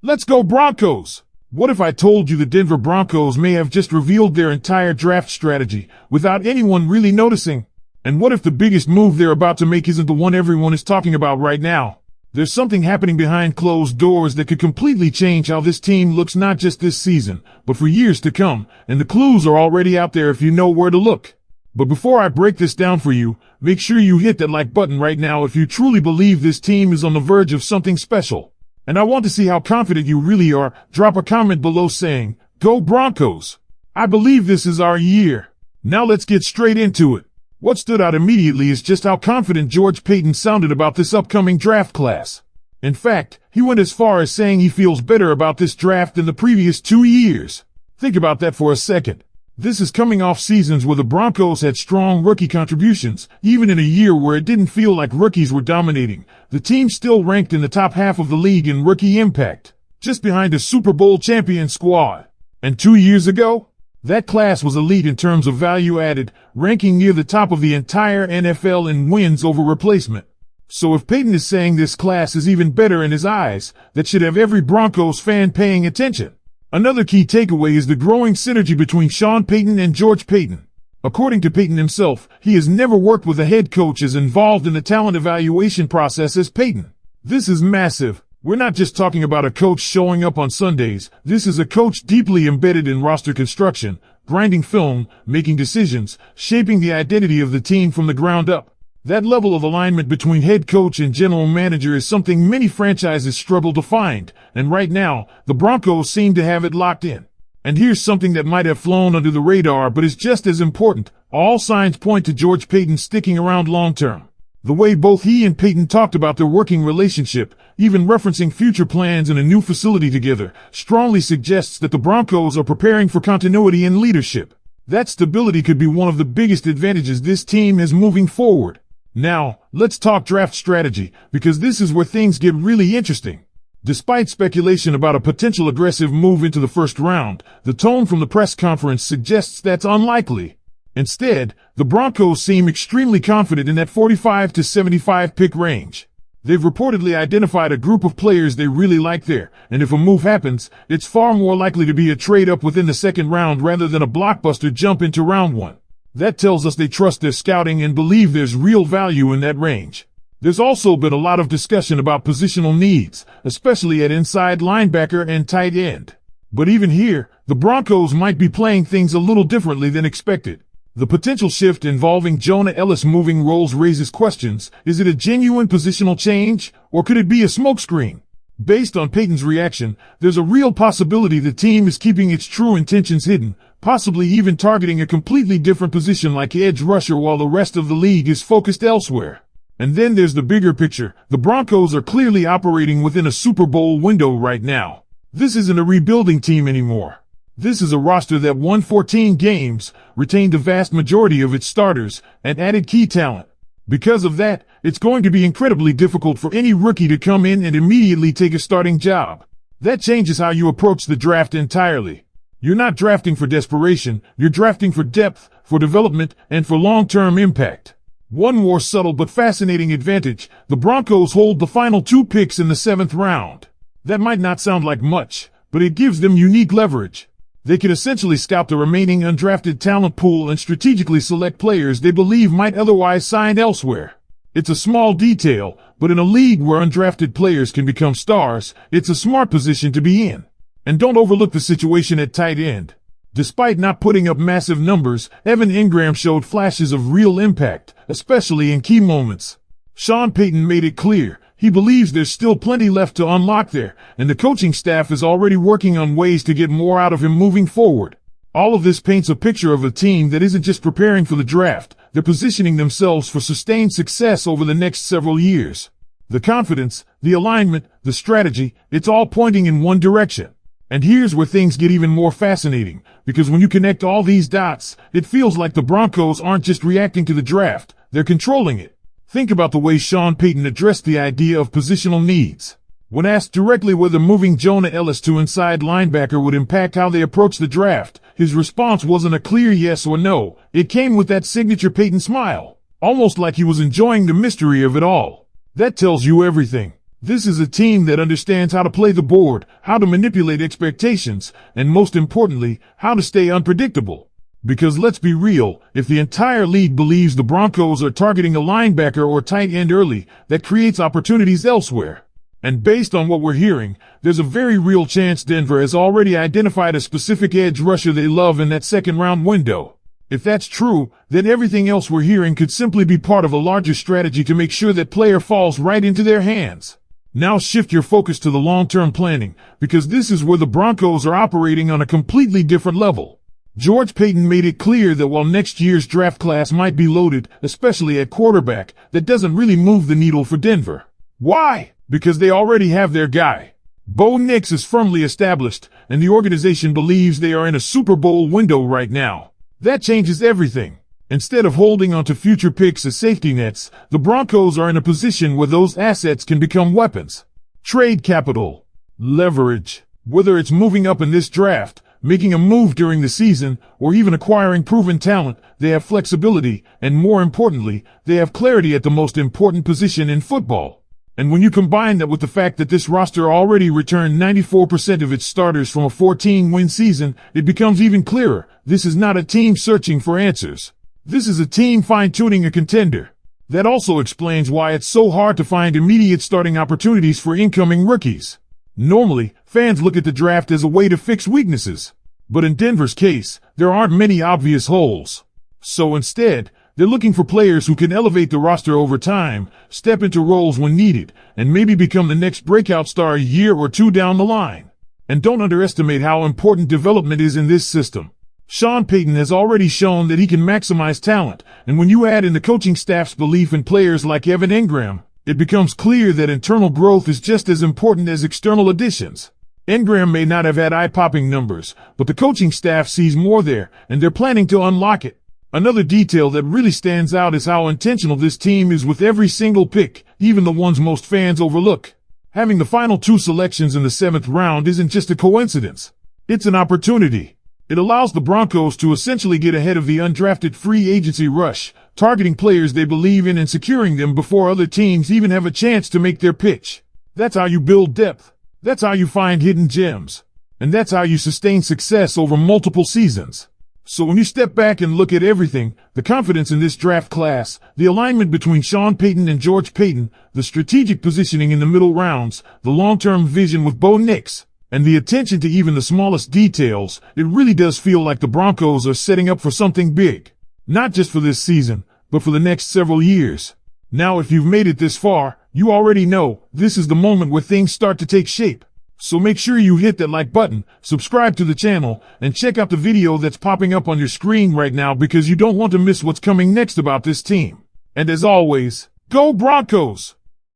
Let's go Broncos! What if I told you the Denver Broncos may have just revealed their entire draft strategy without anyone really noticing? And what if the biggest move they're about to make isn't the one everyone is talking about right now? There's something happening behind closed doors that could completely change how this team looks not just this season, but for years to come, and the clues are already out there if you know where to look. But before I break this down for you, make sure you hit that like button right now if you truly believe this team is on the verge of something special. And I want to see how confident you really are. Drop a comment below saying, "Go Broncos!" I believe this is our year. Now let's get straight into it. What stood out immediately is just how confident George Paton sounded about this upcoming draft class. In fact, he went as far as saying he feels better about this draft than the previous 2 years. Think about that for a second. This is coming off seasons where the Broncos had strong rookie contributions. Even in a year where it didn't feel like rookies were dominating, the team still ranked in the top half of the league in rookie impact, just behind a Super Bowl champion squad. And 2 years ago, that class was elite in terms of value added, ranking near the top of the entire NFL in wins over replacement. So if Paton is saying this class is even better in his eyes, that should have every Broncos fan paying attention. Another key takeaway is the growing synergy between Sean Payton and George Paton. According to Paton himself, he has never worked with a head coach as involved in the talent evaluation process as Paton. This is massive. We're not just talking about a coach showing up on Sundays. This is a coach deeply embedded in roster construction, grinding film, making decisions, shaping the identity of the team from the ground up. That level of alignment between head coach and general manager is something many franchises struggle to find, and right now, the Broncos seem to have it locked in. And here's something that might have flown under the radar but is just as important. All signs point to George Paton sticking around long term. The way both he and Paton talked about their working relationship, even referencing future plans and a new facility together, strongly suggests that the Broncos are preparing for continuity and leadership. That stability could be one of the biggest advantages this team has moving forward. Now, let's talk draft strategy, because this is where things get really interesting. Despite speculation about a potential aggressive move into the first round, the tone from the press conference suggests that's unlikely. Instead, the Broncos seem extremely confident in that 45 to 75 pick range. They've reportedly identified a group of players they really like there, and if a move happens, it's far more likely to be a trade up within the second round rather than a blockbuster jump into round one. That tells us they trust their scouting and believe there's real value in that range. There's also been a lot of discussion about positional needs, especially at inside linebacker and tight end. But even here, the Broncos might be playing things a little differently than expected. The potential shift involving Jonah Ellis moving roles raises questions. Is it a genuine positional change, or could it be a smokescreen? Based on Paton's reaction, there's a real possibility the team is keeping its true intentions hidden, possibly even targeting a completely different position like edge rusher while the rest of the league is focused elsewhere. And then there's the bigger picture. The Broncos are clearly operating within a Super Bowl window right now. This isn't a rebuilding team anymore. This is a roster that won 14 games, retained the vast majority of its starters, and added key talent. Because of that, it's going to be incredibly difficult for any rookie to come in and immediately take a starting job. That changes how you approach the draft entirely. You're not drafting for desperation, you're drafting for depth, for development, and for long-term impact. One more subtle but fascinating advantage: the Broncos hold the final 2 picks in the 7th round. That might not sound like much, but it gives them unique leverage. They can essentially scout the remaining undrafted talent pool and strategically select players they believe might otherwise sign elsewhere. It's a small detail, but in a league where undrafted players can become stars, it's a smart position to be in. And don't overlook the situation at tight end. Despite not putting up massive numbers, Evan Ingram showed flashes of real impact, especially in key moments. Sean Payton made it clear he believes there's still plenty left to unlock there, and the coaching staff is already working on ways to get more out of him moving forward. All of this paints a picture of a team that isn't just preparing for the draft, they're positioning themselves for sustained success over the next several years. The confidence, the alignment, the strategy, it's all pointing in one direction. And here's where things get even more fascinating, because when you connect all these dots, it feels like the Broncos aren't just reacting to the draft, they're controlling it. Think about the way Sean Payton addressed the idea of positional needs. When asked directly whether moving Jonah Ellis to inside linebacker would impact how they approach the draft, his response wasn't a clear yes or no. It came with that signature Payton smile, almost like he was enjoying the mystery of it all. That tells you everything. This is a team that understands how to play the board, how to manipulate expectations, and most importantly, how to stay unpredictable. Because let's be real, if the entire league believes the Broncos are targeting a linebacker or tight end early, that creates opportunities elsewhere. And based on what we're hearing, there's a very real chance Denver has already identified a specific edge rusher they love in that second-round window. If that's true, then everything else we're hearing could simply be part of a larger strategy to make sure that player falls right into their hands. Now shift your focus to the long-term planning, because this is where the Broncos are operating on a completely different level. George Paton made it clear that while next year's draft class might be loaded, especially at quarterback, that doesn't really move the needle for Denver. Why? Because they already have their guy. Bo Nix is firmly established, and the organization believes they are in a Super Bowl window right now. That changes everything. Instead of holding onto future picks as safety nets, the Broncos are in a position where those assets can become weapons. Trade capital. Leverage. Whether it's moving up in this draft, making a move during the season, or even acquiring proven talent, they have flexibility, and more importantly, they have clarity at the most important position in football. And when you combine that with the fact that this roster already returned 94% of its starters from a 14-win season, it becomes even clearer. This is not a team searching for answers. This is a team fine-tuning a contender. That also explains why it's so hard to find immediate starting opportunities for incoming rookies. Normally, fans look at the draft as a way to fix weaknesses. But in Denver's case, there aren't many obvious holes. So instead, they're looking for players who can elevate the roster over time, step into roles when needed, and maybe become the next breakout star a year or two down the line. And don't underestimate how important development is in this system. Sean Payton has already shown that he can maximize talent, and when you add in the coaching staff's belief in players like Evan Engram, it becomes clear that internal growth is just as important as external additions. Engram may not have had eye-popping numbers, but the coaching staff sees more there, and they're planning to unlock it. Another detail that really stands out is how intentional this team is with every single pick, even the ones most fans overlook. Having the final 2 selections in the 7th round isn't just a coincidence. It's an opportunity. It allows the Broncos to essentially get ahead of the undrafted free agency rush, targeting players they believe in and securing them before other teams even have a chance to make their pitch. That's how you build depth. That's how you find hidden gems. And that's how you sustain success over multiple seasons. So when you step back and look at everything, the confidence in this draft class, the alignment between Sean Payton and George Paton, the strategic positioning in the middle rounds, the long-term vision with Bo Nix, and the attention to even the smallest details, it really does feel like the Broncos are setting up for something big. Not just for this season, but for the next several years. Now if you've made it this far, you already know this is the moment where things start to take shape. So make sure you hit that like button, subscribe to the channel, and check out the video that's popping up on your screen right now because you don't want to miss what's coming next about this team. And as always, go Broncos!